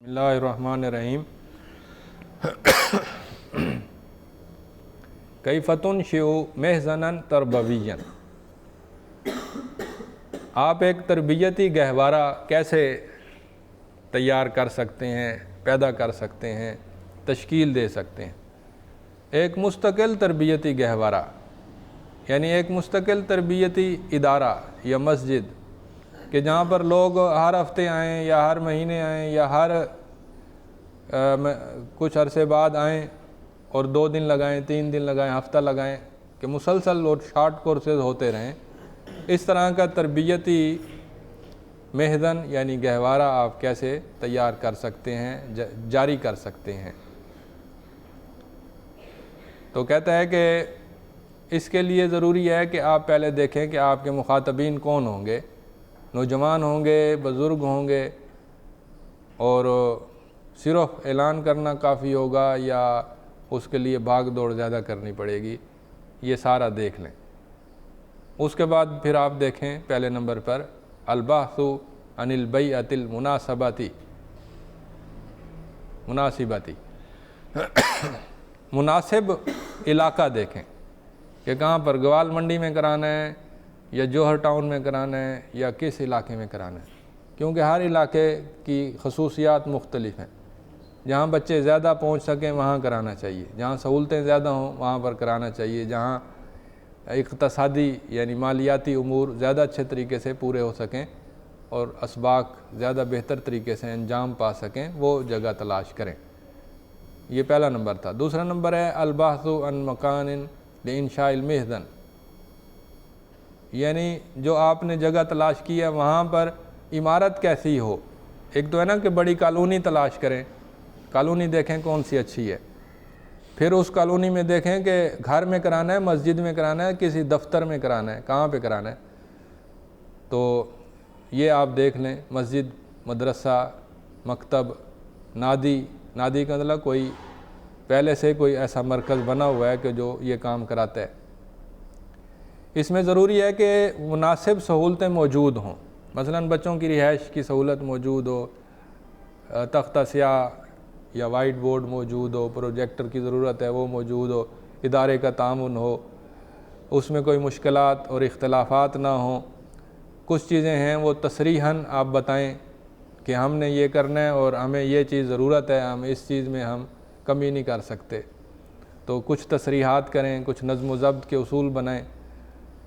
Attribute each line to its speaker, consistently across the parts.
Speaker 1: बिस्मिल्लाहिर्रहमानिर्रहीम। कैफ़तुन शिउ महज़नन तरबवियन। आप एक तरबियती गहवारा कैसे तैयार कर सकते हैं, पैदा कर सकते हैं, तश्कील दे सकते हैं। एक मुस्तकिल तरबियती गहवारा यानी एक मुस्तकिल तरबियती इदारा या मस्जिद कि जहाँ पर लोग हर हफ्ते आएँ या हर महीने आएँ या हर कुछ अरसे बाद आएँ और 2 दिन लगाएँ, 3 दिन लगाएँ, हफ्ता लगाएँ, कि मुसलसल और शॉर्ट कोर्सेज होते रहें। इस तरह का तरबियती महज़न यानी गहवारा आप कैसे तैयार कर सकते हैं, जारी कर सकते हैं। तो कहता है कि इसके लिए ज़रूरी है कि आप पहले देखें कि आपके मुखातबीन कौन होंगे। नौजवान होंगे, बुज़ुर्ग होंगे, और सिर्फ़ ऐलान करना काफ़ी होगा या उसके लिए भाग दौड़ ज़्यादा करनी पड़ेगी, ये सारा देख लें। उसके बाद फिर आप देखें पहले नंबर पर अलबासु अनिल बैअतिल मुनासबती मुनासिब इलाका देखें कि कहाँ पर ग्वाल मंडी में कराना है या जौहर टाउन में कराना है या किस इलाके में कराना है, क्योंकि हर इलाके की खसूसियात मुख्तलिफ हैं। जहाँ बच्चे ज़्यादा पहुँच सकें वहाँ कराना चाहिए, जहाँ सहूलतें ज़्यादा हों वहाँ पर कराना चाहिए, जहाँ इक़्तिसादी यानी मालियाती उमूर ज़्यादा अच्छे तरीके से पूरे हो सकें और असबाक ज़्यादा बेहतर तरीके से अंजाम पा सकें, वो जगह तलाश करें। ये पहला नंबर था। दूसरा नंबर है अलबासु अन मकानिन लिइंशाइल महज़न, यानी जो आपने जगह तलाश की है वहाँ पर इमारत कैसी हो। एक तो है ना कि बड़ी कॉलोनी तलाश करें, कॉलोनी देखें कौन सी अच्छी है, फिर उस कॉलोनी में देखें कि घर में कराना है, मस्जिद में कराना है, किसी दफ्तर में कराना है, कहाँ पे कराना है। तो ये आप देख लें, मस्जिद, मदरसा, मकतब, नादी का मतलब कोई पहले से कोई ऐसा मरकज़ बना हुआ है कि जो ये काम कराता है। इसमें ज़रूरी है कि मुनासिब सहूलतें मौजूद हों, मसलन बच्चों की रिहाइश की सहूलत मौजूद हो, तख्ता स्याह या वाइट बोर्ड मौजूद हो, प्रोजेक्टर की ज़रूरत है वो मौजूद हो, इदारे का तामुन हो, उसमें कोई मुश्किलात और इख्तलाफात ना हो। कुछ चीज़ें हैं वो तसरीहन आप बताएं कि हमने ये करना है और हमें ये चीज़ ज़रूरत है, हम इस चीज़ में हम कमी नहीं कर सकते, तो कुछ तसरीहात करें, कुछ नज़्म व ज़ब्त के उसूल बनाएं।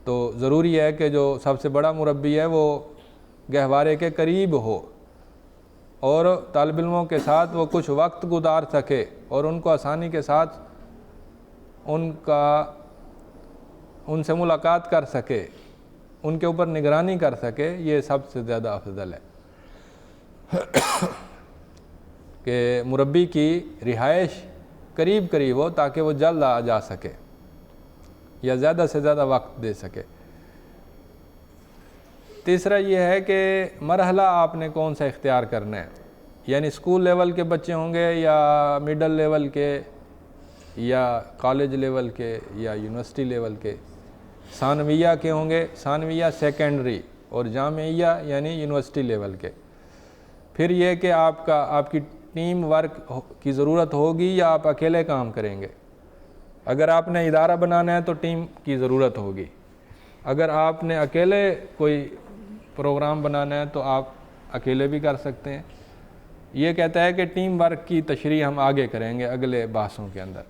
Speaker 1: तो ज़रूरी है कि जो सबसे बड़ा मुरब्बी है वो गहवारे के करीब हो और तालिब इल्मों के साथ वो कुछ वक्त गुजार सके और उनको आसानी के साथ उनसे मुलाकात कर सके, उनके ऊपर निगरानी कर सके। ये सबसे ज़्यादा अफजल है कि मुरब्बी की रिहाइश करीब करीब हो ताकि वो जल्द आ जा सके या ज़्यादा से ज़्यादा वक्त दे सके। तीसरा ये है कि मरहला आपने कौन सा इख्तियार करना है, यानी स्कूल लेवल के बच्चे होंगे या मिडल लेवल के या कॉलेज लेवल के या यूनिवर्सिटी लेवल के, सानविया के होंगे, सानविया सेकेंडरी, और जामिया यानी यूनिवर्सिटी लेवल के। फिर ये कि आपकी टीम वर्क की ज़रूरत होगी या आप अकेले काम करेंगे। अगर आपने इदारा बनाना है तो टीम की ज़रूरत होगी, अगर आपने अकेले कोई प्रोग्राम बनाना है तो आप अकेले भी कर सकते हैं। ये कहता है कि टीम वर्क की तशरीह हम आगे करेंगे अगले बहसों के अंदर।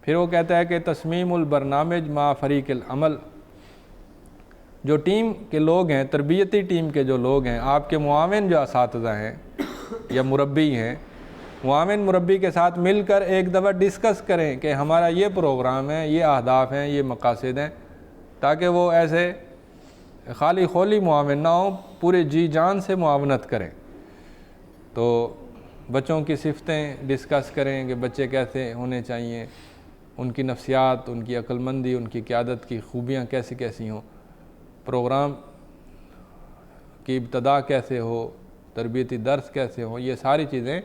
Speaker 1: फिर वो कहता है कि तस्मीमुल बरनामिज मा फरीक़िल अमल, जो टीम के लोग हैं, तरबियती टीम के जो लोग हैं, आपके मुआविन जो असातिज़ा हैं या मुरब्बी हैं, मुआविन मुरब्बी के साथ मिलकर एक दफ़ा डिस्कस करें कि हमारा ये प्रोग्राम है, ये अहदाफ हैं, ये मकासद हैं, ताकि वो ऐसे खाली खोली मुआविन ना हो, पूरे जी जान से मुआवनत करें। तो बच्चों की सिफ़तें डिस्कस करें कि बच्चे कैसे होने चाहिए, उनकी नफ्सियात, उनकी अक्लमंदी, उनकी क़यादत की खूबियाँ कैसी कैसी हों, प्रोग्राम की इब्तदा कैसे हो, तरबियती दर्स कैसे हो, ये सारी चीज़ें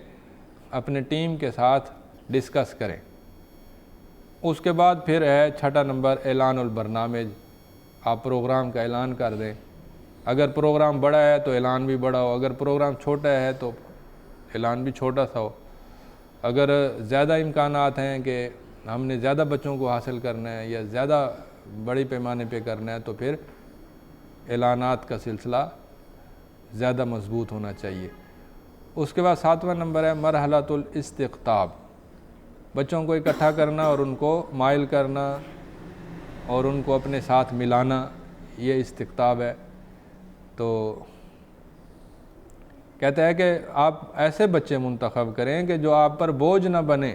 Speaker 1: अपने टीम के साथ डिस्कस करें। उसके बाद फिर है छठा नंबर ऐलानुल बरनामिज, आप प्रोग्राम का ऐलान कर दें। अगर प्रोग्राम बड़ा है तो ऐलान भी बड़ा हो, अगर प्रोग्राम छोटा है तो اعلان بھی چھوٹا سا ہو. اگر زیادہ امکانات ہیں کہ ہم نے زیادہ بچوں کو حاصل کرنا ہے یا زیادہ بڑی پیمانے پہ کرنا ہے تو پھر اعلانات کا سلسلہ زیادہ مضبوط ہونا چاہیے. اس کے بعد 7واں نمبر ہے مرحلۃ الاستقطاب. بچوں کو اکٹھا کرنا اور ان کو مائل کرنا اور ان کو اپنے ساتھ ملانا، یہ استقطاب ہے. تو کہتا ہے کہ آپ ایسے بچے منتخب کریں کہ جو آپ پر بوجھ نہ بنے،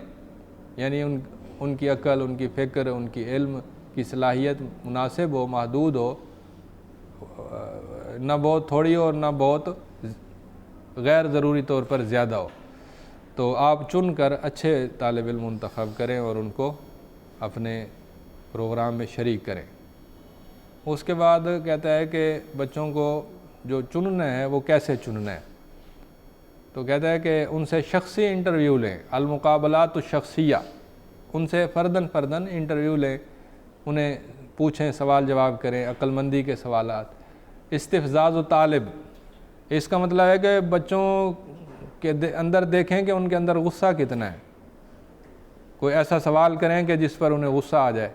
Speaker 1: یعنی ان کی عقل، ان کی فکر، ان کی علم کی صلاحیت مناسب ہو، محدود ہو، نہ بہت تھوڑی ہو اور نہ بہت غیر ضروری طور پر زیادہ ہو. تو آپ چن کر اچھے طالب علم منتخب کریں اور ان کو اپنے پروگرام میں شریک کریں. اس کے بعد کہتا ہے کہ بچوں کو جو چننا ہے وہ کیسے چننا ہے. تو کہتا ہے کہ ان سے شخصی انٹرویو لیں، المقابلات الشخصیہ، ان سے فرداً انٹرویو لیں، انہیں پوچھیں، سوال جواب کریں، عقل مندی کے سوالات. استفزاز و طالب، اس کا مطلب ہے کہ بچوں کے اندر دیکھیں کہ ان کے اندر غصہ کتنا ہے. کوئی ایسا سوال کریں کہ جس پر انہیں غصہ آ جائے،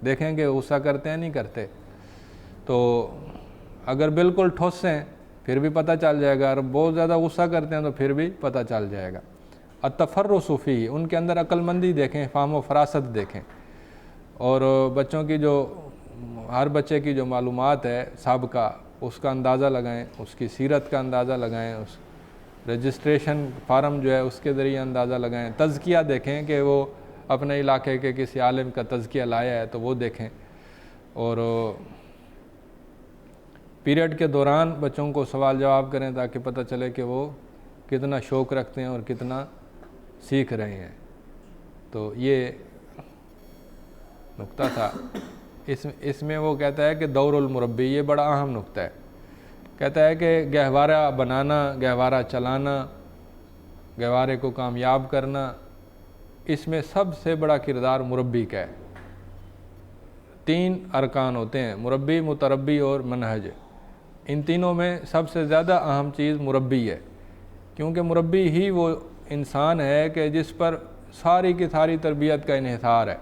Speaker 1: دیکھیں کہ غصہ کرتے ہیں نہیں کرتے. تو اگر بالکل ٹھوس ہیں پھر بھی پتہ چل جائے گا، اور بہت زیادہ غصہ کرتے ہیں تو پھر بھی پتہ چل جائے گا. التفرس فیہ، ان کے اندر عقل مندی دیکھیں، فہم و فراست دیکھیں. اور بچوں کی جو ہر بچے کی جو معلومات ہے سابقہ، اس کا اندازہ لگائیں، اس کی سیرت کا اندازہ لگائیں، اس رجسٹریشن فارم جو ہے اس کے ذریعے اندازہ لگائیں. تزکیہ دیکھیں کہ وہ اپنے علاقے کے کسی عالم کا تزکیہ لایا ہے تو وہ دیکھیں. اور پیریڈ کے دوران بچوں کو سوال جواب کریں تاکہ پتہ چلے کہ وہ کتنا شوق رکھتے ہیں اور کتنا سیکھ رہے ہیں. تو یہ نقطہ تھا. اس میں وہ کہتا ہے کہ دور المربی، یہ بڑا اہم نقطہ ہے. کہتا ہے کہ گہوارہ بنانا، گہوارہ چلانا، گہوارے کو کامیاب کرنا، اس میں سب سے بڑا کردار مربی کا ہے. 3 ارکان ہوتے ہیں، مربی، متربی اور منہج. ان تینوں میں سب سے زیادہ اہم چیز مربی ہے، کیونکہ مربی ہی وہ انسان ہے کہ جس پر ساری کی ساری تربیت کا انحصار ہے.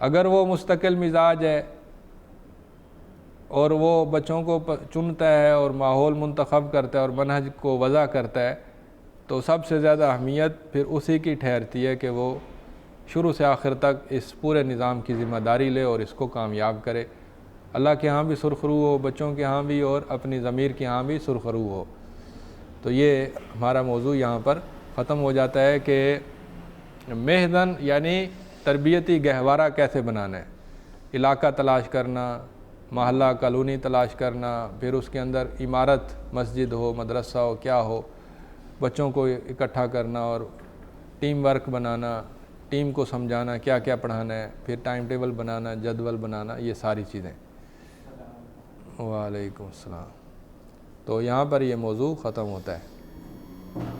Speaker 1: اگر وہ مستقل مزاج ہے اور وہ بچوں کو چنتا ہے اور ماحول منتخب کرتا ہے اور منہج کو وضع کرتا ہے تو سب سے زیادہ اہمیت پھر اسی کی ٹھہرتی ہے کہ وہ شروع سے آخر تک اس پورے نظام کی ذمہ داری لے اور اس کو کامیاب کرے. اللہ کے ہاں بھی سرخرو ہو، بچوں کے ہاں بھی اور اپنی ضمیر کے ہاں بھی سرخرو ہو. تو یہ ہمارا موضوع یہاں پر ختم ہو جاتا ہے کہ مہدن یعنی تربیتی گہوارہ کیسے بنانا ہے. علاقہ تلاش کرنا، محلہ کالونی تلاش کرنا، پھر اس کے اندر عمارت، مسجد ہو، مدرسہ ہو، کیا ہو، بچوں کو اکٹھا کرنا اور ٹیم ورک بنانا، ٹیم کو سمجھانا کیا کیا پڑھانا ہے، پھر ٹائم ٹیبل بنانا، جدول بنانا، یہ ساری چیزیں. وعلیکم السلام. تو یہاں پر یہ موضوع ختم ہوتا ہے.